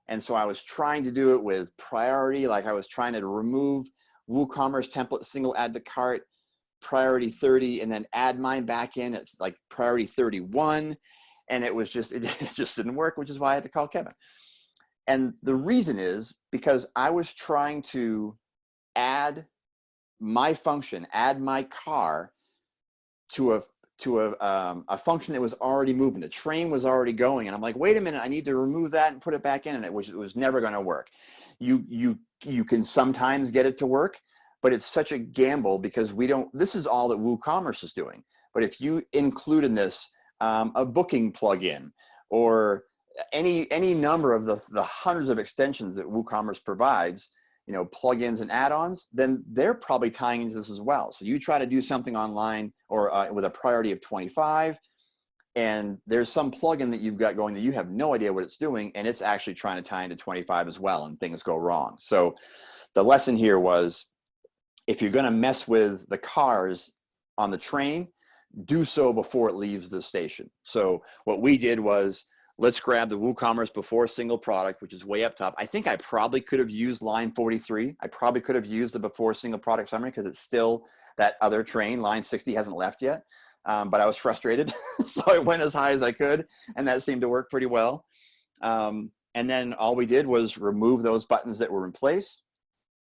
And so I was trying to do it with priority, like I was trying to remove WooCommerce template single add to cart, priority 30, and then add mine back in at like priority 31. And it just didn't work, which is why I had to call Kevin. And the reason is because I was trying to add my function, add my car to a function that was already moving. The train was already going. And I'm like, wait a minute, I need to remove that and put it back in. And it was never going to work. You can sometimes get it to work, but it's such a gamble because this is all that WooCommerce is doing. But if you include in this a booking plugin or any number of the hundreds of extensions that WooCommerce provides, plugins and add-ons, then they're probably tying into this as well. So you try to do something online or with a priority of 25, and there's some plugin that you've got going that you have no idea what it's doing, and it's actually trying to tie into 25 as well, and things go wrong. So the lesson here was, if you're going to mess with the cars on the train, do so before it leaves the station. So what we did was, let's grab the WooCommerce before single product, which is way up top. I think I probably could have used line 43. I probably could have used the before single product summary because it's still that other train. Line 60 hasn't left yet, but I was frustrated. So I went as high as I could, and that seemed to work pretty well. And then all we did was remove those buttons that were in place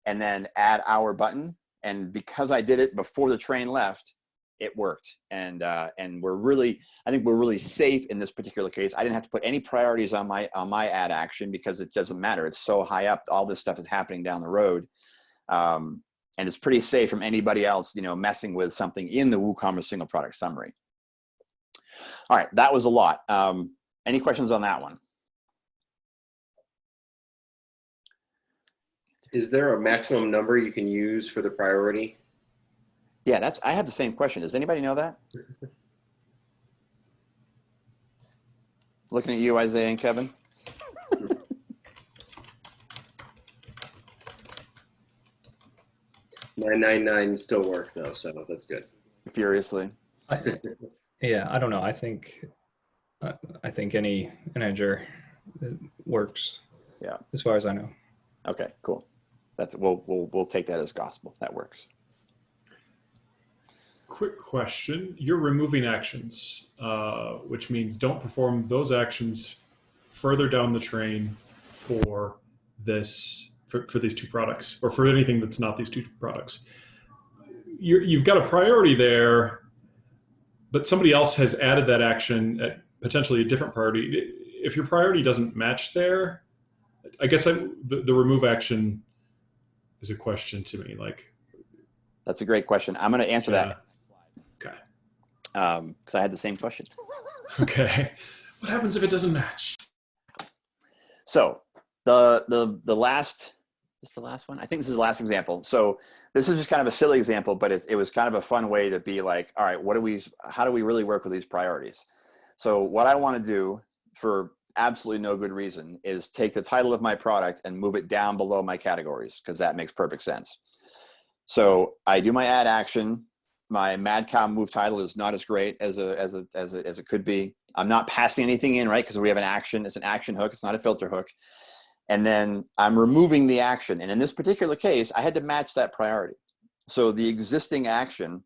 and then add our button. And because I did it before the train left, it worked. And I think we're really safe in this particular case. I didn't have to put any priorities on my add action because it doesn't matter. It's so high up. All this stuff is happening down the road. And it's pretty safe from anybody else, messing with something in the WooCommerce single product summary. All right, that was a lot. Any questions on that one? Is there a maximum number you can use for the priority? Yeah, I have the same question. Does anybody know that? Looking at you, Isaiah and Kevin. 999 still work though, so that's good. Furiously. Yeah, I don't know. I think any integer works. Yeah. As far as I know. Okay, cool. We'll take that as gospel. That works. Quick question. You're removing actions, which means don't perform those actions further down the train for these two products, or for anything that's not these two products. You've got a priority there, but somebody else has added that action at potentially a different priority. If your priority doesn't match there, I guess the remove action is a question to me. Like, That's a great question. I'm going to answer Yeah. that Okay. because I had the same question. Okay. What happens if it doesn't match? So the last, is this the last one? I think this is the last example. So this is just kind of a silly example, but it was kind of a fun way to be like, all right, how do we really work with these priorities? So what I want to do for absolutely no good reason is take the title of my product and move it down below my categories, because that makes perfect sense. So I do my add action. My mad cow move title is not as great as it could be. I'm not passing anything in, right? Because we have an action. It's an action hook. It's not a filter hook. And then I'm removing the action. And in this particular case, I had to match that priority. So the existing action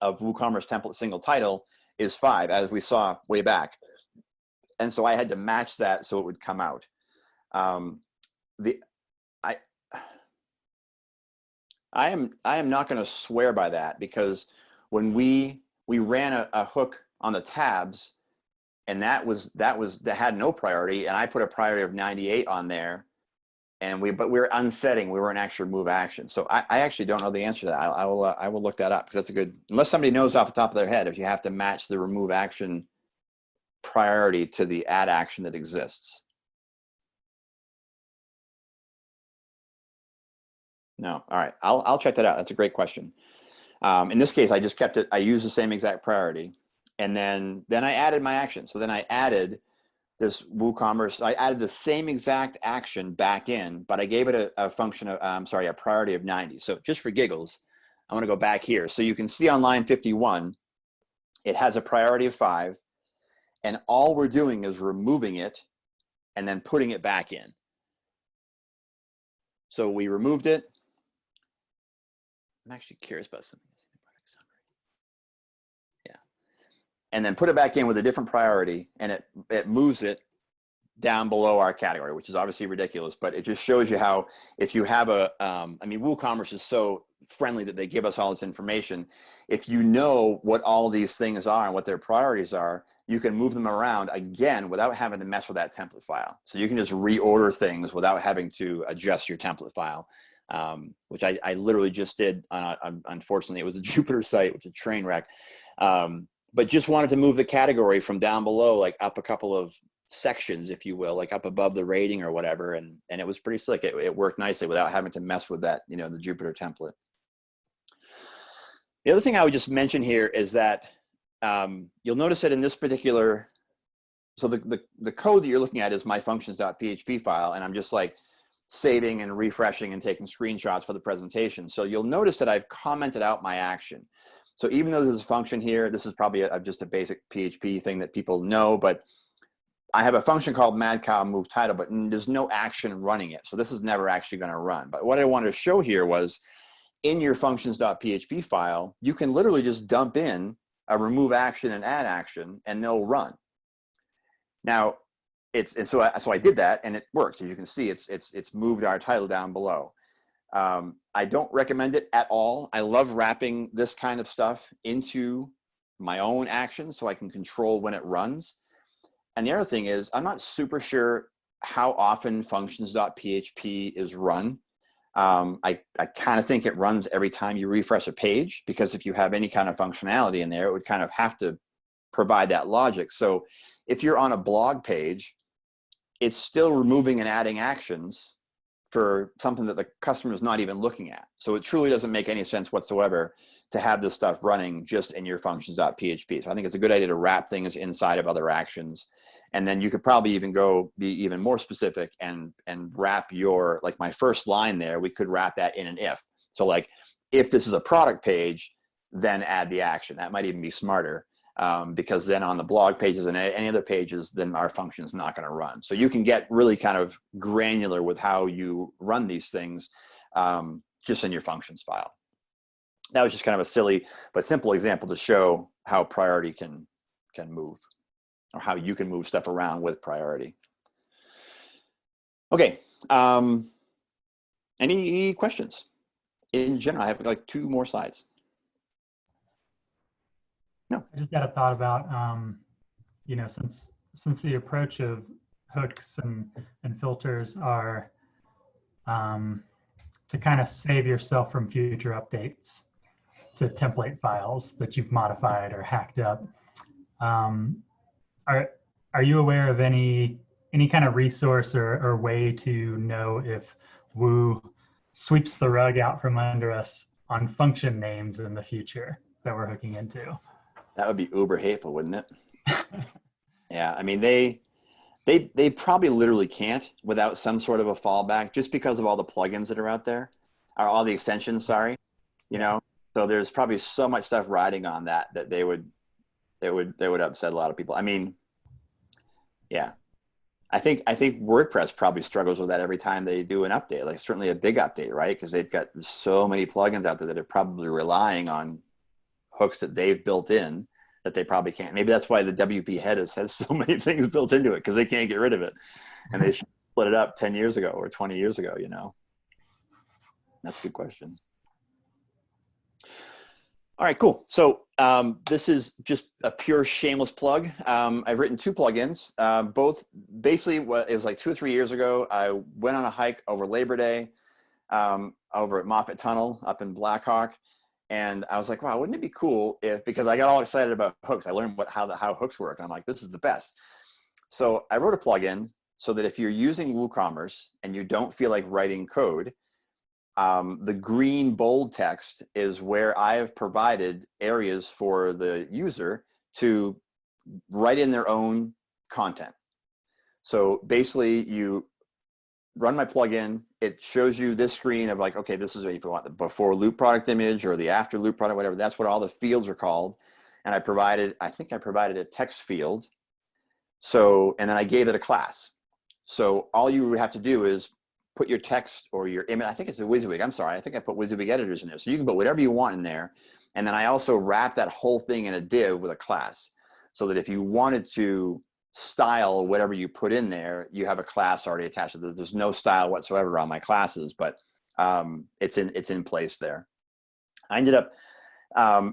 of WooCommerce template single title is 5, as we saw way back. And so I had to match that so it would come out. I am not going to swear by that, because when we ran a hook on the tabs, and that had no priority, and I put a priority of 98 on there, and we were unsetting, we weren't actually remove action. So I actually don't know the answer to that. I will look that up, because that's a good, unless somebody knows off the top of their head if you have to match the remove action priority to the add action that exists. No. All right. I'll check that out. That's a great question. In this case, I just kept it. I used the same exact priority, and then I added my action. So then I added this WooCommerce. I added the same exact action back in, but I gave it a function of, a priority of 90. So just for giggles, I'm going to go back here. So you can see on line 51, it has a priority of 5, and all we're doing is removing it and then putting it back in. So we removed it. I'm actually curious about something. Yeah. And then put it back in with a different priority, and it moves it down below our category, which is obviously ridiculous, but it just shows you how, if you have I mean, WooCommerce is so friendly that they give us all this information. If you know what all these things are and what their priorities are, you can move them around again without having to mess with that template file. So you can just reorder things without having to adjust your template file. Which I literally just did. Unfortunately, it was a Jupyter site, which is a train wreck. But just wanted to move the category from down below, like up a couple of sections, if you will, like up above the rating or whatever. And it was pretty slick. It worked nicely without having to mess with that, the Jupyter template. The other thing I would just mention here is that you'll notice that in this particular, so the code that you're looking at is my functions.php file, and I'm just like saving and refreshing and taking screenshots for the presentation. So you'll notice that I've commented out my action. So even though there's a function here, this is probably just a basic PHP thing that people know, but I have a function called mad cow move title, but there's no action running it. So this is never actually going to run. But what I wanted to show here was, in your functions.php file, you can literally just dump in a remove action and add action, and they'll run. Now, so I did that, and it worked. As you can see, it's moved our title down below. I don't recommend it at all. I love wrapping this kind of stuff into my own action so I can control when it runs. And the other thing is, I'm not super sure how often functions.php is run. I kind of think it runs every time you refresh a page, because if you have any kind of functionality in there, it would kind of have to provide that logic. So if you're on a blog page, it's still removing and adding actions for something that the customer is not even looking at. So it truly doesn't make any sense whatsoever to have this stuff running just in your functions.php. So I think it's a good idea to wrap things inside of other actions. And then you could probably even be even more specific and wrap your, like my first line there, we could wrap that in an if. So like, if this is a product page, then add the action. That might even be smarter. Because then on the blog pages and any other pages, then our function is not going to run. So you can get really kind of granular with how you run these things just in your functions file. That was just kind of a silly but simple example to show how priority can move, or how you can move stuff around with priority. Okay. Any questions? In general, I have like 2 more slides. No. I just got a thought about, since the approach of hooks and filters are to kind of save yourself from future updates to template files that you've modified or hacked up. Are you aware of any kind of resource or way to know if Woo sweeps the rug out from under us on function names in the future that we're hooking into? That would be uber hateful, wouldn't it? Yeah, I mean, they probably literally can't without some sort of a fallback, just because of all the plugins that are out there, or all the extensions, sorry, you know? So there's probably so much stuff riding on that they would upset a lot of people. I mean, yeah, I think WordPress probably struggles with that every time they do an update, like certainly a big update, right? Because they've got so many plugins out there that are probably relying on hooks that they've built in that they probably can't. Maybe that's why the WP head has so many things built into it, because they can't get rid of it. And they should split it up 10 years ago or 20 years ago, you know? That's a good question. All right, cool. So this is just a pure shameless plug. I've written 2 plugins. Both basically, it was like 2 or 3 years ago. I went on a hike over Labor Day over at Moffett Tunnel up in Blackhawk. And I was like, wow, wouldn't it be cool if, because I got all excited about hooks. I learned how hooks work. And I'm like, this is the best. So I wrote a plugin so that if you're using WooCommerce and you don't feel like writing code, the green bold text is where I have provided areas for the user to write in their own content. So basically you run my plugin, it shows you this screen of like, okay, this is if you want the before loop product image or the after loop product, whatever, that's what all the fields are called. And I think I provided a text field. So, and then I gave it a class. So all you would have to do is put your text or your image, I think it's a WYSIWYG, I'm sorry, I think I put WYSIWYG editors in there. So you can put whatever you want in there. And then I also wrap that whole thing in a div with a class, so that if you wanted to style whatever you put in there, you have a class already attached. There's no style whatsoever on my classes, but it's in place there. I ended up,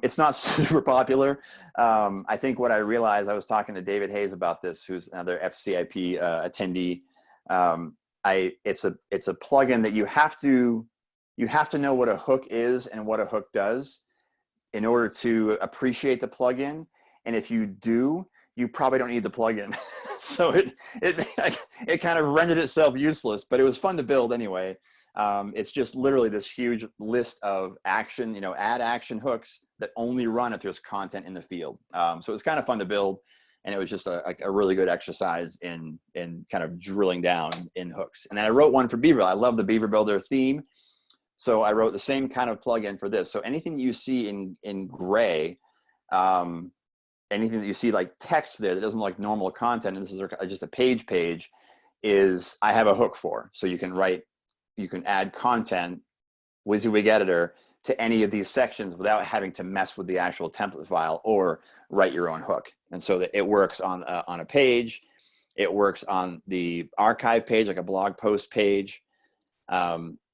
it's not super popular. I think what I realized, I was talking to David Hayes about this, who's another FCIP attendee. It's a plugin that you have to know what a hook is and what a hook does in order to appreciate the plugin. And if you do, you probably don't need the plugin. So it kind of rendered itself useless, but it was fun to build anyway. It's just literally this huge list of action, add action hooks that only run if there's content in the field. So it was kind of fun to build, and it was just a really good exercise in kind of drilling down in hooks. And then I wrote one for Beaver. I love the Beaver Builder theme. So I wrote the same kind of plugin for this. So anything you see in gray, anything that you see like text there that doesn't look like normal content, and this is just a page, is I have a hook for. So you can add content, WYSIWYG editor, to any of these sections without having to mess with the actual template file or write your own hook. And so that it works on a page, it works on the archive page, like a blog post page.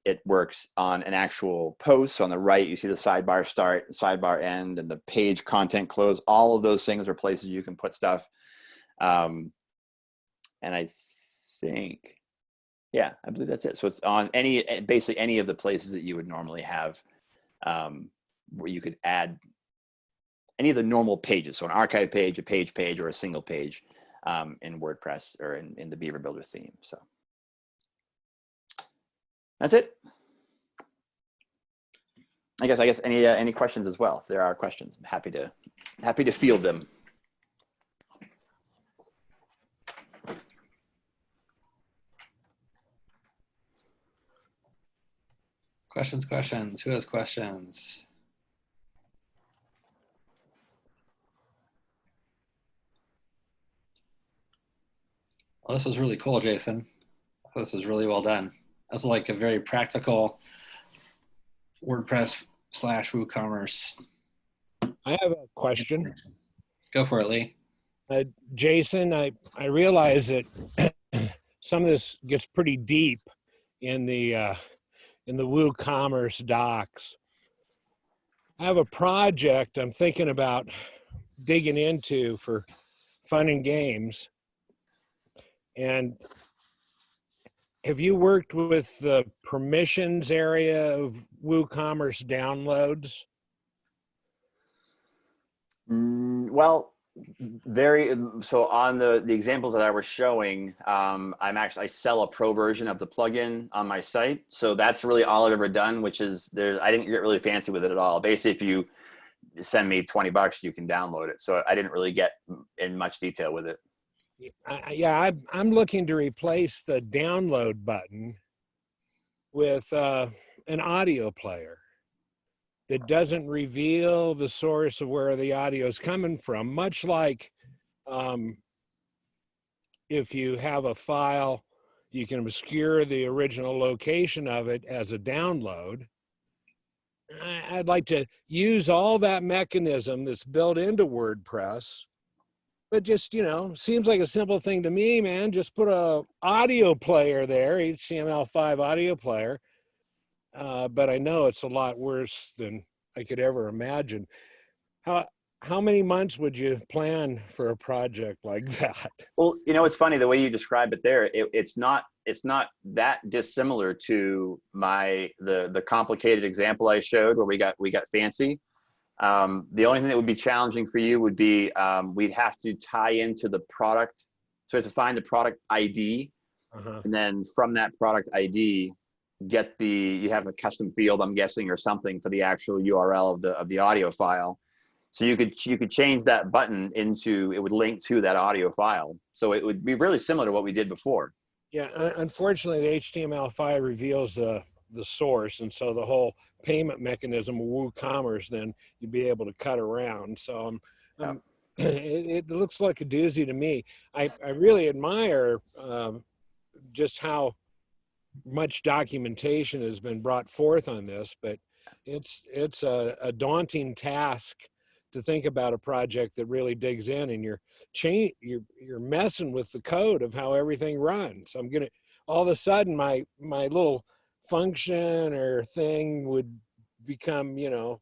It works on an actual post. So on the right, you see the sidebar start, sidebar end, and the page content close. All of those things are places you can put stuff. And I think, yeah, I believe that's it. So it's on basically any of the places that you would normally have, where you could add any of the normal pages. So an archive page, a page, or a single page in WordPress or in the Beaver Builder theme. So that's it. I guess any questions as well. If there are questions, I'm happy to field them. Questions. Who has questions? Well, this was really cool, Jason. This was really well done. That's like a very practical WordPress / WooCommerce. I have a question. Go for it, Lee. Jason, I realize that some of this gets pretty deep in the WooCommerce docs. I have a project I'm thinking about digging into for fun and games. And Have you worked with the permissions area of WooCommerce downloads? Well, so on the examples that I was showing, I sell a pro version of the plugin on my site. So that's really all I've ever done, which is I didn't get really fancy with it at all. Basically, if you send me $20, you can download it. So I didn't really get in much detail with it. Yeah, I'm looking to replace the download button with an audio player that doesn't reveal the source of where the audio is coming from, much like if you have a file, you can obscure the original location of it as a download. I'd like to use all that mechanism that's built into WordPress, but just, you know, seems like a simple thing to me, man. Just put a audio player there, HTML5 audio player. But I know it's a lot worse than I could ever imagine. How many months would you plan for a project like that? Well, you know, it's funny the way you describe it there. It's not that dissimilar to the complicated example I showed where we got fancy. The only thing that would be challenging for you would be we'd have to tie into the product. So we have to find the product ID, and then from that product ID, you have a custom field, I'm guessing, or something for the actual URL of the audio file. So you could change that button it would link to that audio file. So it would be really similar to what we did before. Yeah, unfortunately, the HTML5 reveals the source, and so the whole payment mechanism of WooCommerce, then you'd be able to cut around. So it looks like a doozy to me. I really admire just how much documentation has been brought forth on this, but it's a daunting task to think about a project that really digs in, and you're messing with the code of how everything runs. All of a sudden my little function or thing would become, you know,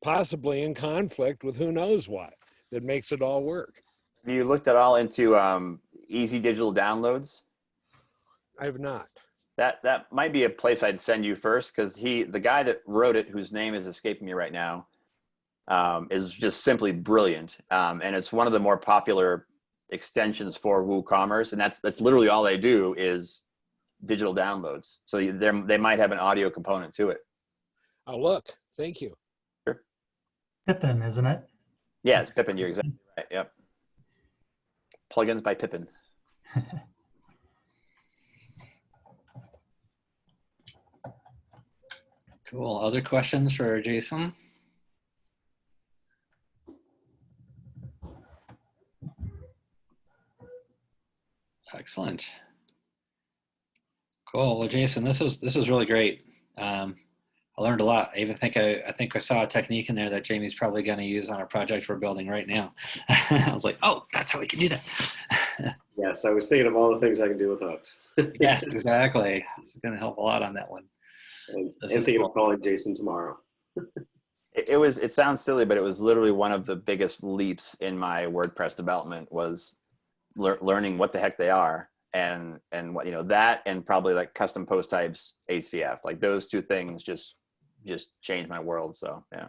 possibly in conflict with who knows what that makes it all work. Have you looked at all into easy digital downloads? I have not. That might be a place I'd send you first, because the guy that wrote it, whose name is escaping me right now, is just simply brilliant, and it's one of the more popular extensions for WooCommerce, and that's literally all they do is digital downloads. So they might have an audio component to it. Oh, look, thank you. Sure. Pippin, isn't it? Yeah, it's Pippin. You're exactly right. Yep. Plugins by Pippin. Cool. Other questions for Jason? Excellent. Cool. Well, Jason, this was really great. I learned a lot. I think I saw a technique in there that Jamie's probably going to use on a project we're building right now. I was like, oh, that's how we can do that. Yes, I was thinking of all the things I can do with hooks. Yes, exactly. It's going to help a lot on that one. And thinking of calling Jason tomorrow. It sounds silly, but it was literally one of the biggest leaps in my WordPress development was learning what the heck they are, and what, you know, that, and probably like custom post types, ACF, like those two things just changed my world. So yeah.